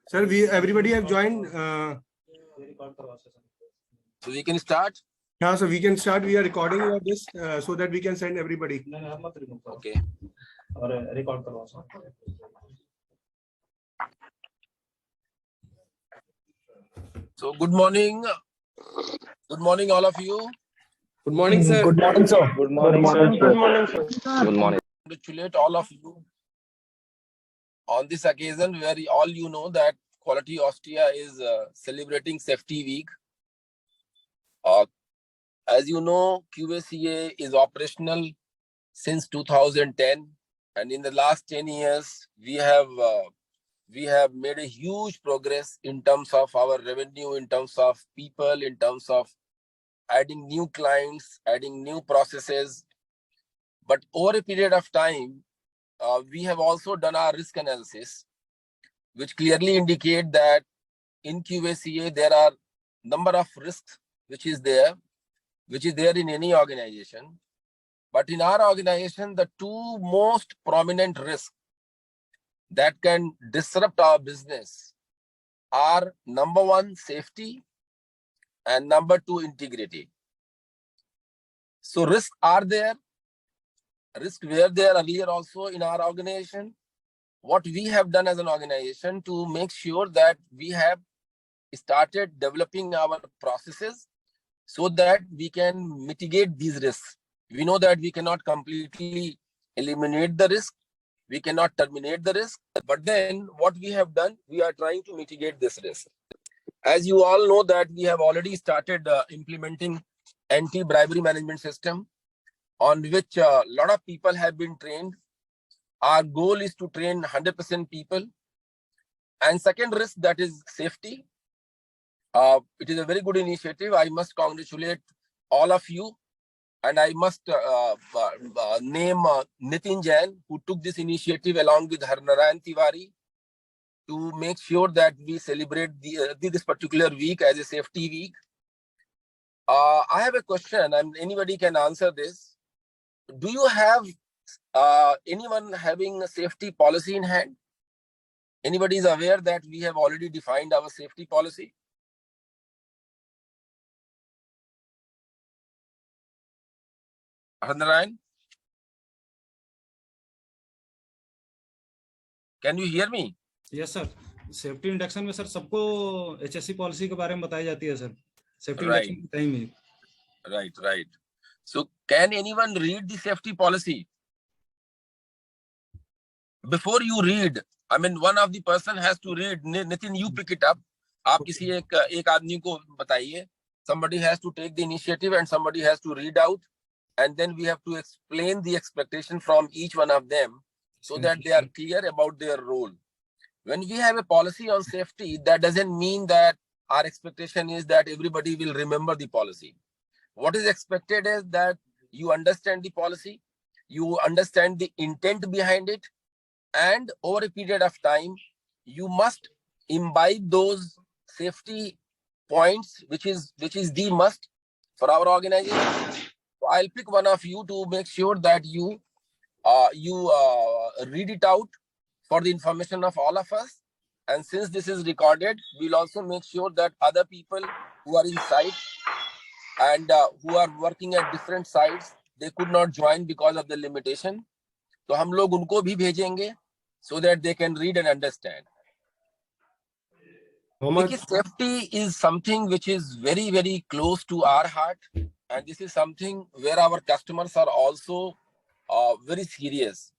Sir, everybody have joined. So we can start. Yeah, so we can start. We are recording this so that we can send everybody. Okay. So good morning. Good morning, all of you. Good morning, sir. Good morning, sir. Good morning, sir. Good morning, sir. Good morning. Congratulate all of you on this occasion where all you know that Quality Austria is celebrating Safety Week. As you know, QACA is operational since 2010, and in the last 10 years, we have made a huge progress in terms of our revenue, in terms of people, in terms of adding new clients, adding new processes. But over a period of time, we have also done our risk analysis, which clearly indicate that in QACA there are number of risks which is there in any organization. But in our organization, the two most prominent risks that can disrupt our business are number one, safety, and number two, integrity. So risks are there. Risks were there earlier also in our organization. What we have done as an organization to make sure that we have started developing our processes so that we can mitigate these risks. We know that we cannot completely eliminate the risk. We cannot terminate the risk. But then what we have done, we are trying to mitigate this risk. As you all know that we have already started implementing anti-bribery management system on which a lot of people have been trained. Our goal is to train 100% people. And second risk, that is safety. It is a very good initiative. I must congratulate all of you. And I must name Nitin Jain, who took this initiative along with Harnaran Tiwari to make sure that we celebrate this particular week as a safety week. I have a question, and anybody can answer this. Do you have anyone having a safety policy in hand? Anybody is aware that we have already defined our safety policy? Harnaran? Can you hear me? Yes, sir. Safety induction में sir सबको HSC policy के बारे में बताई जाती है sir safety Right. Induction के time में. Right. So can anyone read the safety policy? Before you read, I mean, one of the person has to read. Nitin, you pick it up. आप किसी एक आदमी को बताइए. Somebody has to take the initiative and somebody has to read out. And then we have to explain the expectation from each one of them so that they are clear about their role. When we have a policy on safety, that doesn't mean that our expectation is that everybody will remember the policy. What is expected is that you understand the policy, you understand the intent behind it, and over a period of time, you must imbibe those safety points, which is the must for our organization. So I'll pick one of you to make sure that you read it out for the information of all of us. And since this is recorded, we'll also make sure that other people who are inside and who are working at different sites, they could not join because of the limitation. So हम लोग उनको भी भेजेंगे so that they can read and understand. Because safety is something which is very, very close to our heart. And this is something where our customers are also very serious.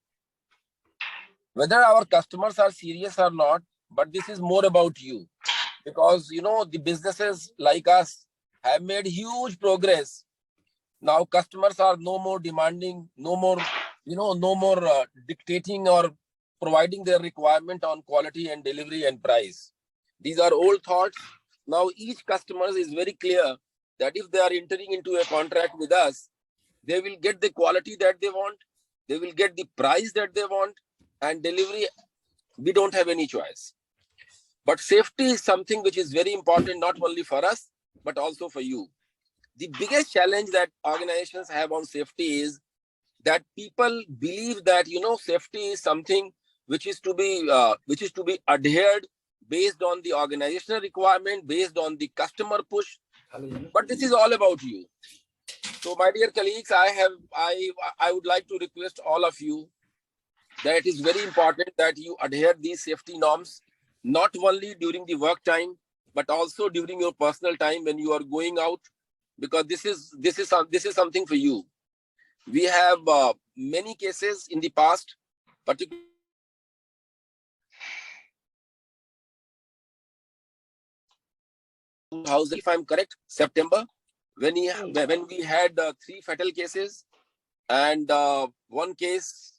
Whether our customers are serious or not, but this is more about you. Because, you know, the businesses like us have made huge progress. Now customers are no more demanding, no more dictating or providing their requirement on quality and delivery and price. These are old thoughts. Now each customer is very clear that if they are entering into a contract with us, they will get the quality that they want, they will get the price that they want, and delivery, we don't have any choice. But safety is something which is very important, not only for us, but also for you. The biggest challenge that organizations have on safety is that people believe that, you know, safety is something which is to be adhered based on the organizational requirement, based on the customer push. But this is all about you. So my dear colleagues, I would like to request all of you that it is very important that you adhere these safety norms, not only during the work time, but also during your personal time when you are going out, because this is something for you. We have many cases in the past, particularly if I'm correct, September, when we had 3 fatal cases, and one case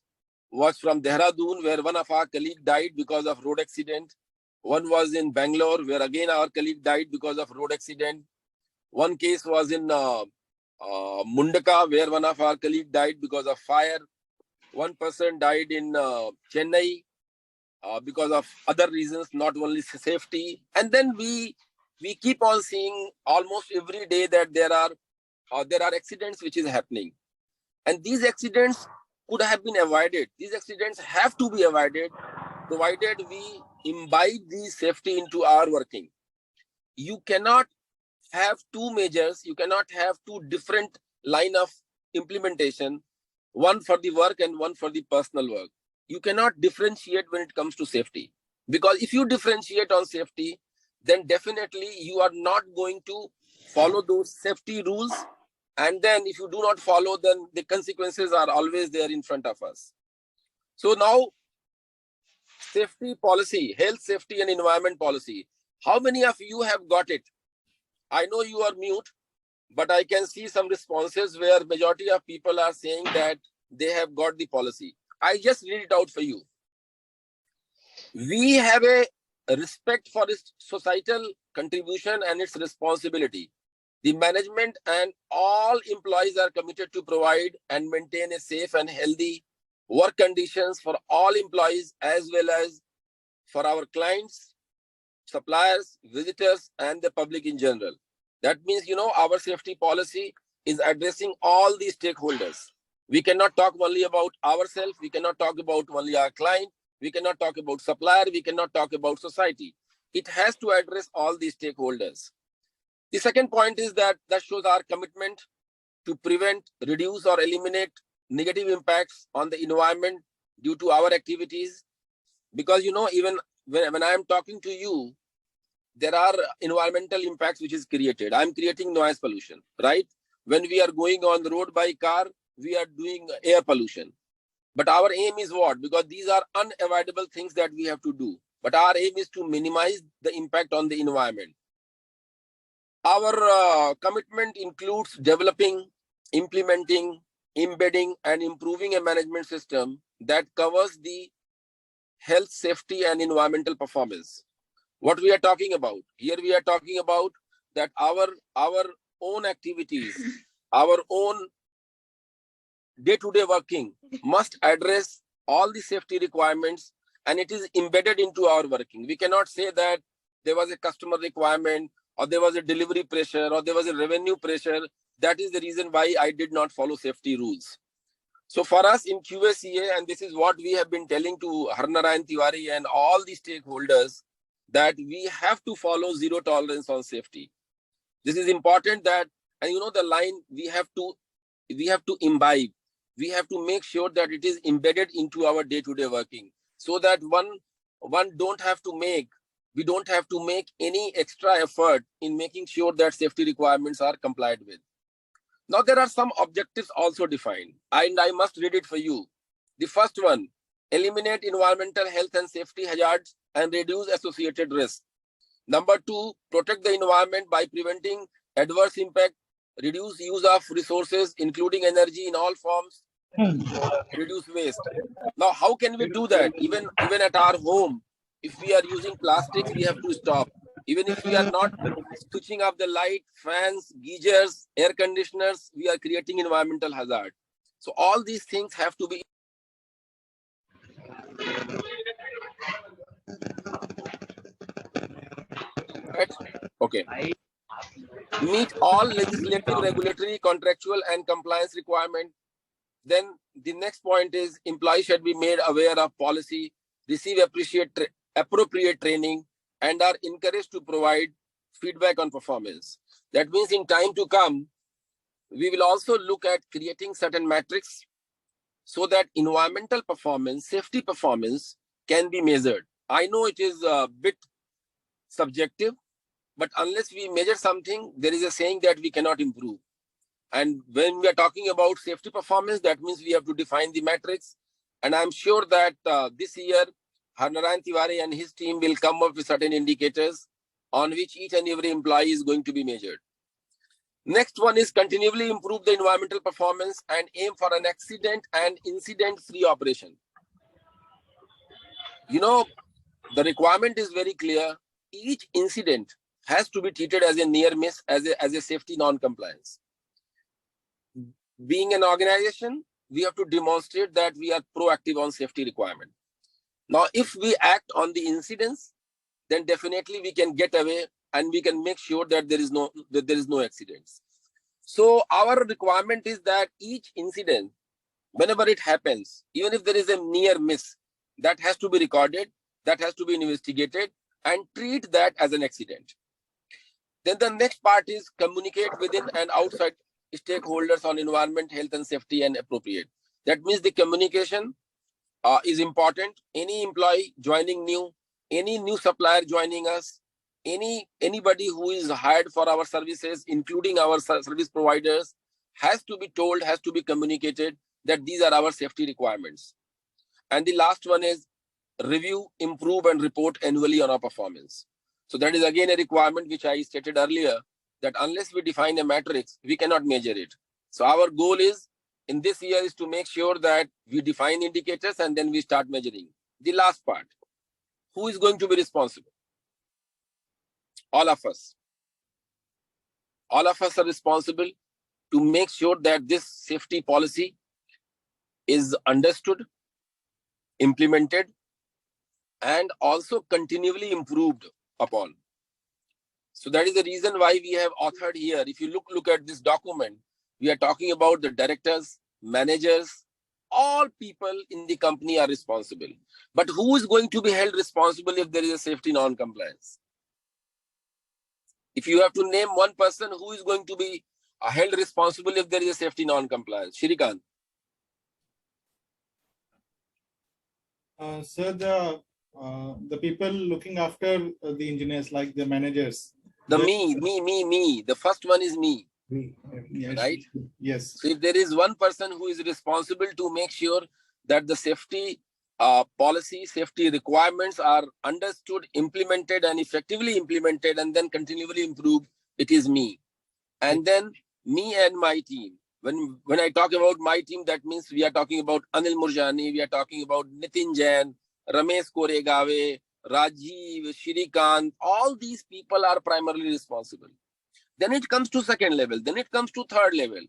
was from Dehradun, where one of our colleague died because of road accident. One was in Bangalore, where again our colleague died because of road accident. One case was in Mundaka, where one of our colleague died because of fire. One person died in Chennai because of other reasons, not only safety. And then we keep on seeing almost every day that there are accidents which is happening. And these accidents could have been avoided. These accidents have to be avoided, provided we imbibe the safety into our working. You cannot have two measures. You cannot have two different line of implementation, one for the work and one for the personal work. You cannot differentiate when it comes to safety. Because if you differentiate on safety, then definitely you are not going to follow those safety rules. And then if you do not follow, then the consequences are always there in front of us. So now, safety policy, health, safety, and environment policy. How many of you have got it? I know you are mute, but I can see some responses where majority of people are saying that they have got the policy. I just read it out for you. We have a respect for its societal contribution and its responsibility. The management and all employees are committed to provide and maintain a safe and healthy work conditions for all employees, as well as for our clients, suppliers, visitors, and the public in general. That means, our safety policy is addressing all these stakeholders. We cannot talk only about ourselves. We cannot talk about only our client. We cannot talk about supplier. We cannot talk about society. It has to address all these stakeholders. The second point is that shows our commitment to prevent, reduce, or eliminate negative impacts on the environment due to our activities. Because, even when I am talking to you, there are environmental impacts which is created. I'm creating noise pollution, right? When we are going on the road by car, we are doing air pollution. But our aim is what? Because these are unavoidable things that we have to do. But our aim is to minimize the impact on the environment. Our commitment includes developing, implementing, embedding, and improving a management system that covers the health, safety, and environmental performance. What we are talking about? Here we are talking about that our own activities, our own day-to-day working must address all the safety requirements, and it is embedded into our working. We cannot say that there was a customer requirement, or there was a delivery pressure, or there was a revenue pressure. That is the reason why I did not follow safety rules. So for us in QACA, and this is what we have been telling to Harnarayan Tiwari and all the stakeholders, that we have to follow zero tolerance on safety. This is important that, and the line we have to imbibe. We have to make sure that it is embedded into our day-to-day working, so that we don't have to make any extra effort in making sure that safety requirements are complied with. Now, there are some objectives also defined, and I must read it for you. The first one, eliminate environmental health and safety hazards and reduce associated risks. Number 2, protect the environment by preventing adverse impact, reduce use of resources, including energy in all forms, reduce waste. Now, how can we do that? Even at our home, if we are using plastics, we have to stop. Even if we are not switching off the light, fans, geysers, air conditioners, we are creating environmental hazard. So all these things have to be. Right? Okay. Meet all legislative, regulatory, contractual, and compliance requirements. Then the next point is employees should be made aware of policy, receive appropriate training, and are encouraged to provide feedback on performance. That means in time to come, we will also look at creating certain metrics so that environmental performance, safety performance can be measured. I know it is a bit subjective, but unless we measure something, there is a saying that we cannot improve. And when we are talking about safety performance, that means we have to define the metrics. And I'm sure that this year, Harnaran Tiwari and his team will come up with certain indicators on which each and every employee is going to be measured. Next one is continually improve the environmental performance and aim for an accident and incident-free operation. You know, the requirement is very clear. Each incident has to be treated as a near miss, as a safety non-compliance. Being an organization, we have to demonstrate that we are proactive on safety requirement. Now, if we act on the incidents, then definitely we can get away and we can make sure that there is no accidents. So our requirement is that each incident, whenever it happens, even if there is a near miss, that has to be recorded, that has to be investigated, and treat that as an accident. Then the next part is communicate within and outside stakeholders on environment, health and safety and appropriate. That means the communication is important. Any employee joining new, any new supplier joining us, anybody who is hired for our services, including our service providers, has to be told, has to be communicated that these are our safety requirements. And the last one is review, improve, and report annually on our performance. So that is again a requirement which I stated earlier, that unless we define a matrix, we cannot measure it. So our goal is in this year is to make sure that we define indicators and then we start measuring. The last part, who is going to be responsible? All of us. All of us are responsible to make sure that this safety policy is understood, implemented, and also continually improved upon. So that is the reason why we have authored here. If you look at this document, we are talking about the directors, managers, all people in the company are responsible. But who is going to be held responsible if there is a safety non-compliance? If you have to name one person who is going to be held responsible if there is a safety non-compliance, Shrikant. Sir, the people looking after the engineers, like the managers. Me. The first one is me. Yes. Right? Yes. So if there is one person who is responsible to make sure that the safety policy, safety requirements are understood, implemented, and effectively implemented, and then continually improved, it is me. And then me and my team. When I talk about my team, that means we are talking about Anil Murjani, we are talking about Nitin Jain, Ramesh Koregave, Rajiv, Shrikant. All these people are primarily responsible. Then it comes to second level. Then it comes to third level.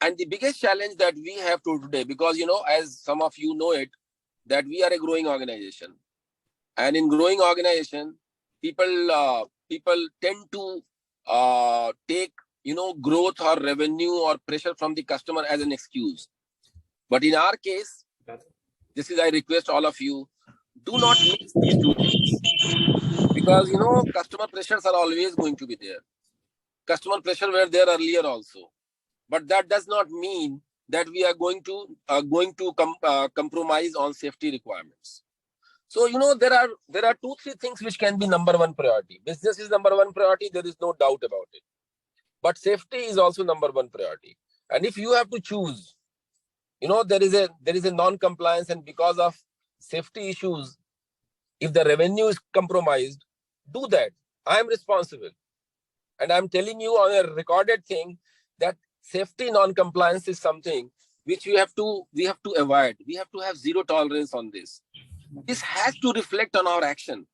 And the biggest challenge that we have to today, because, you know, as some of you know it, that we are a growing organization. And in growing organization, people tend to take, you know, growth or revenue or pressure from the customer as an excuse. But in our case, this is, I request all of you, do not mix these two things. Because, you know, customer pressures are always going to be there. Customer pressure were there earlier also. But that does not mean that we are going to compromise on safety requirements. So, you know, there are 2-3 things which can be number one priority. Business is number one priority. There is no doubt about it. But safety is also number one priority. And if you have to choose, you know, there is a non-compliance, and because of safety issues, if the revenue is compromised, do that. I am responsible. And I'm telling you on a recorded thing that safety non-compliance is something which we have to avoid. We have to have zero tolerance on this. This has to reflect on our action.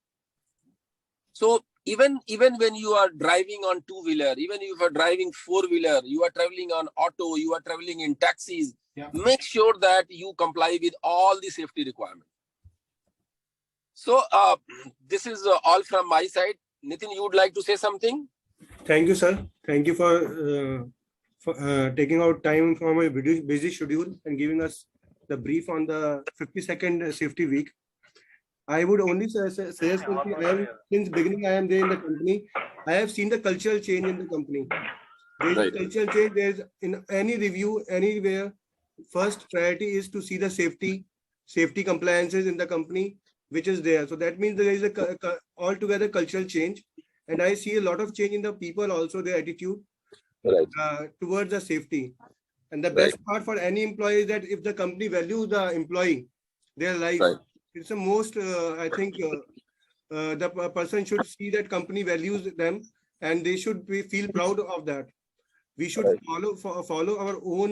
So even when you are driving on two-wheeler, even if you are driving four-wheeler, you are traveling on auto, you are traveling in taxis, make sure that you comply with all the safety requirements. So this is all from my side. Nitin, you would like to say something? Thank you, sir. Thank you for taking out time from a busy schedule and giving us the brief on the 52nd safety week. I would only say something. Since beginning, I am there in the company. I have seen the cultural change in the company. There is a Right. cultural change. There is in any review, anywhere, first priority is to see the safety compliances in the company, which is there. So that means there is a altogether cultural change. And I see a lot of change in the people also, their attitude Right. towards the safety. And the Right. best part for any employee is that if the company values the employee, their life, Right. it's the most, I think, the person should see that company values them and they should feel proud of that. We should Right. follow our own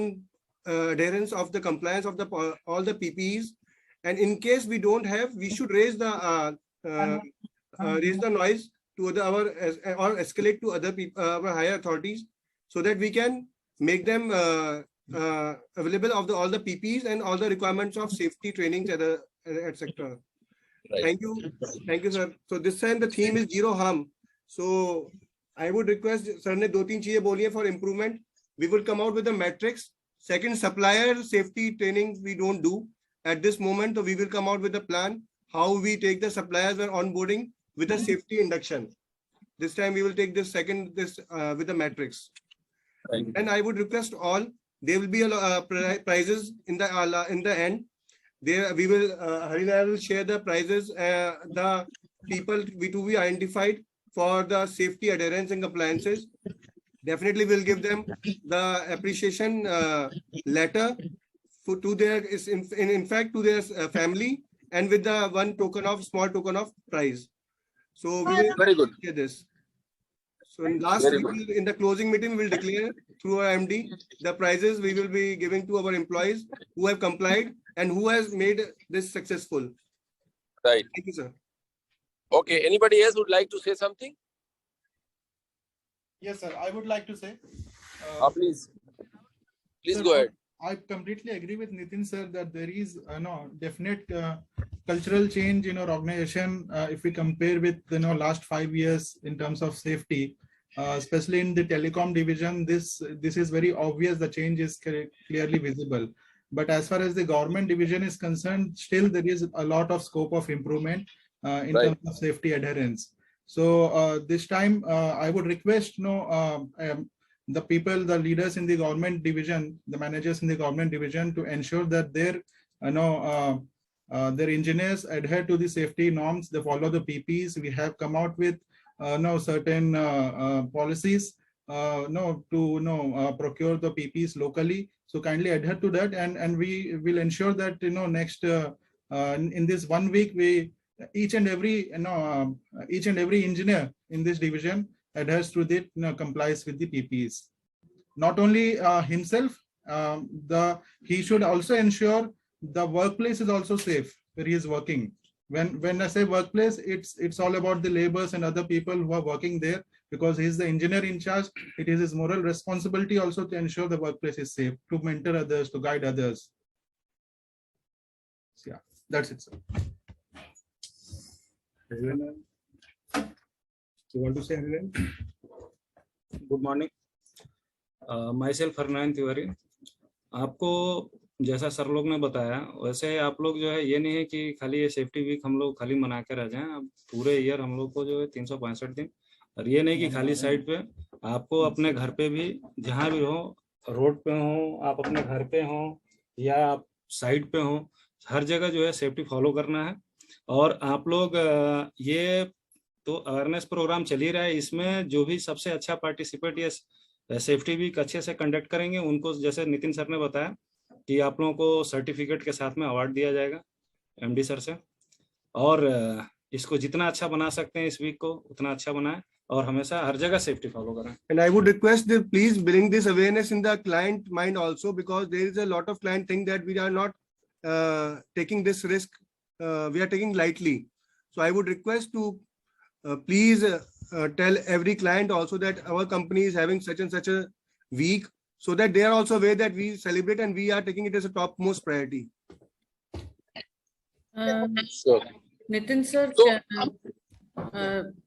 adherence of the compliance of the all the PPEs. And in case we don't have, we should raise the noise to our or escalate to other people, our higher authorities, so that we can make them available of all the PPEs and all the requirements of safety trainings, etc. Right. Thank you, sir. So this time the theme is zero harm. So I would request, sir ने 2-3 चीजें बोली है for improvement. We will come out with a matrix. Second, supplier safety training we don't do at this moment. So we will come out with a plan how we take the suppliers when onboarding with a safety induction. This time we will take this with a matrix. Right. And I would request all, there will be prizes in the end. There we will Harilal will share the prizes, the people to be identified for the safety adherence and compliances. Definitely will give them the appreciation letter to their in fact to their family, and with the small token of prize. So we will Very good. share this. So in the closing meeting, we will declare through our MD the prizes we will be giving to our employees who have complied and who has made this successful. Right. Thank you, sir. Okay. Anybody else would like to say something? Yes, sir. I would like to say. Please. Please Sir, go ahead. I completely agree with Nitin sir that there is definite cultural change in our organization if we compare with last 5 years in terms of safety, especially in the telecom division. This is very obvious. The change is clearly visible. But as far as the government division is concerned, still there is a lot of scope of improvement in Right. terms of safety adherence. So this time I would request the people, the leaders in the government division, the managers in the government division, to ensure that their engineers adhere to the safety norms. They follow the PPs. We have come out with certain policies to procure the PPs locally. So kindly adhere to that, and we will ensure that next in this 1 week each and every engineer in this division adheres to the complies with the PPs. Not only himself, he should also ensure the workplace is also safe where he is working. When I say workplace, it's all about the laborers and other people who are working there, because he's the engineer in charge. It is his moral responsibility also to ensure the workplace is safe, to mentor others, to guide others. So, yeah, that's it, sir. You want to say anything? Good morning, my self Harnarayan Tiwari. आपको जैसा sir लोग ने बताया वैसे आप लोग जो है ये नहीं है कि खाली ये सेफ्टी वीक हम लोग खाली मना के रह जाएं। अब पूरे ईयर हम लोग को जो है 365 दिन, और ये नहीं कि खाली साइड पे, आपको अपने घर पे भी जहाँ भी हो, रोड पे हो, आप अपने घर पे हो या आप साइड पे हो, हर जगह जो है सेफ्टी फॉलो करना है। और आप लोग ये तो अवेयरनेस प्रोग्राम चल ही रहा है, इसमें जो भी सबसे अच्छा पार्टिसिपेट या सेफ्टी वीक अच्छे से कंडक्ट करेंगे उनको, जैसे नितिन सर ने बताया कि आप लोगों को सर्टिफिकेट के साथ में अवार्ड दिया जाएगा एमडी सर से। और इसको जितना अच्छा बना सकते हैं इस वीक को उतना अच्छा बनाएं और हमेशा हर जगह सेफ्टी फॉलो करें। And I would request that please bring this awareness in the client mind also, because there is a lot of client think that we are not taking this risk, we are taking lightly. So I would request to please tell every client also that our company is having such and such a week, so that they are also aware that we celebrate and we are taking it as a topmost priority. Sure. Nitin sir,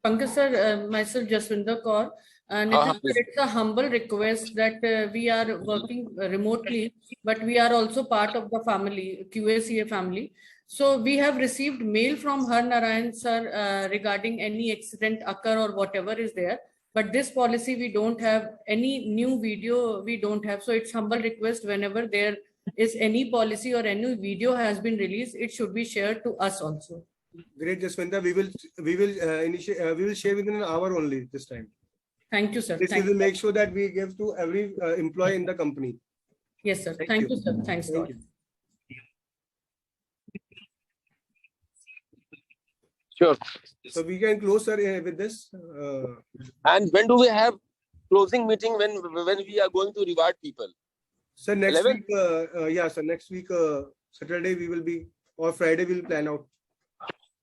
Pankaj sir, myself Jaswinder Kaur. Nitin sir, it's a humble request that we are working remotely, but we are also part of the family, QACA family. So we have received mail from Har Narayan sir regarding any accident occur or whatever is there. But this policy, we don't have any new video. We don't have. So it's humble request, whenever there is any policy or any video has been released, it should be shared to us also. Great, Jaswinta. We will share within an hour only this time. Thank you, sir. This we will make sure that we give to every employee in the company. Yes, sir. Thank you, sir. Thanks, Thank God. you. Sure. So we can close, sir, with this. And when do we have closing meeting, when we are going to reward people? Sir, next 11? week, yeah, sir, next week, Saturday we will be, or Friday we will plan out.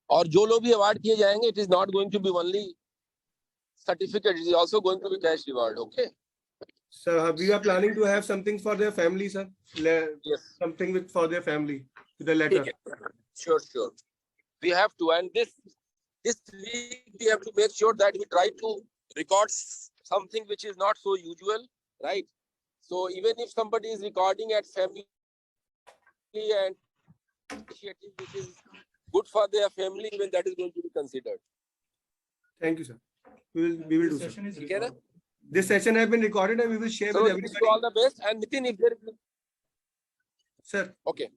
और जो लोग भी award किए जाएंगे, it is not going to be only certificate, it is also going to be cash reward. Okay. So we are planning to have something for their family, sir. Yes. Something for their family, with a letter. Sure. We have to, and this week we have to make sure that we try to record something which is not so usual, right? So even if somebody is recording at family and initiative which is good for their family, even that is going to be considered. Thank you, sir. We will do, sir. Okay, this session has been recorded and we will share so with everybody. all the best. And Nitin, if there is, sir. okay.